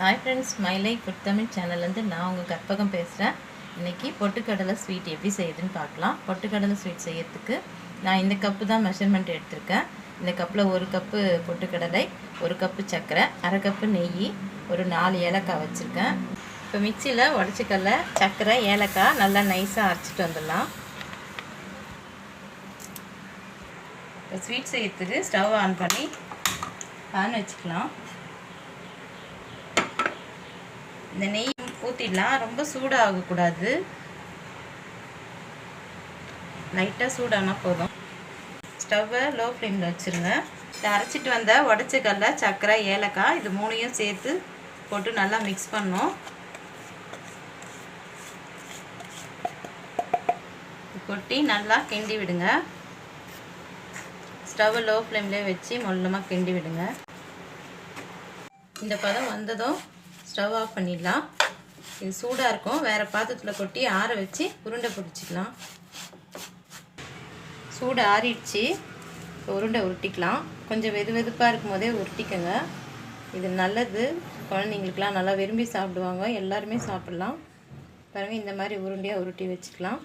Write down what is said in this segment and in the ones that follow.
Hi friends, my life food Tamil channel வந்து நான் உங்க கற்பகம் பேசுறேன். இன்னைக்கு பொட்டுக்கடலை ஸ்வீட் எப்படி செய்யுதுன்னு பார்க்கலாம். பொட்டுக்கடலை ஸ்வீட் செய்யிறதுக்கு நான் இந்த கப் தான் மெஷர்மென்ட் எடுத்துர்க்கேன். இந்த கப்ல 1 கப் பொட்டுக்கடலை, 1 கப் சர்க்கரை, 1/2 கப் நெய், ஒரு 4 ஏலக்காய் வச்சிருக்கேன். இப்போ மிக்ஸில உடைச்சக்கல்ல, சர்க்கரை, ஏலக்காய் நல்லா நைஸா அரைச்சிட்டு வந்துடலாம். ஸ்வீட் செய்யிறதுக்கு ஸ்டவ் ஆன் பண்ணி pan வச்சுக்கலாம். இந்த நெய் ஊத்திடலாம். ரொம்ப சூடாக கூடாது, லைட்டா சூடானா போதும். ஸ்டவ்வை லோ ஃப்ளேம்ல வச்சிருங்க. இதை அரைச்சிட்டு வந்த உடைச்சக்கல்ல, சர்க்கரை, ஏலக்காய் இது மூணையும் சேர்த்து போட்டு நல்லா மிக்ஸ் பண்ணணும். கொட்டி நல்லா கிண்டி விடுங்க. ஸ்டவ் லோ ஃப்ளேம்லேயே வச்சு மொல்லமாக கிண்டி விடுங்க. இந்த பதம் வந்ததும் ஸ்டவ் ஆஃப் பண்ணிடலாம். இது சூடாக இருக்கும், வேறு பாத்திரத்தில் கொட்டி ஆற வச்சு உருண்டை பிடிச்சிக்கலாம். சூடு ஆறிடுச்சு, உருண்டை உருட்டிக்கலாம். கொஞ்சம் வெதுப்பாக இருக்கும் போதே உருட்டிக்கங்க. இது நல்லது, குழந்தைங்களுக்கெலாம் நல்லா விரும்பி சாப்பிடுவாங்க, எல்லாருமே சாப்பிட்லாம். பாருங்கள், இந்த மாதிரி உருண்டையாக உருட்டி வச்சுக்கலாம்.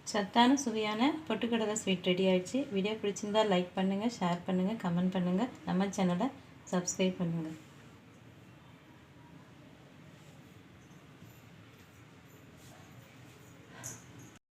சத்தான சுவையான பொட்டுக்கடலை ஸ்வீட் ரெடி ஆயிடுச்சு. வீடியோ பிடிச்சிருந்தா லைக் பண்ணுங்கள், ஷேர் பண்ணுங்கள், கமெண்ட் பண்ணுங்கள். நம்ம சேனலை சப்ஸ்கிரைப் பண்ணுங்கள்.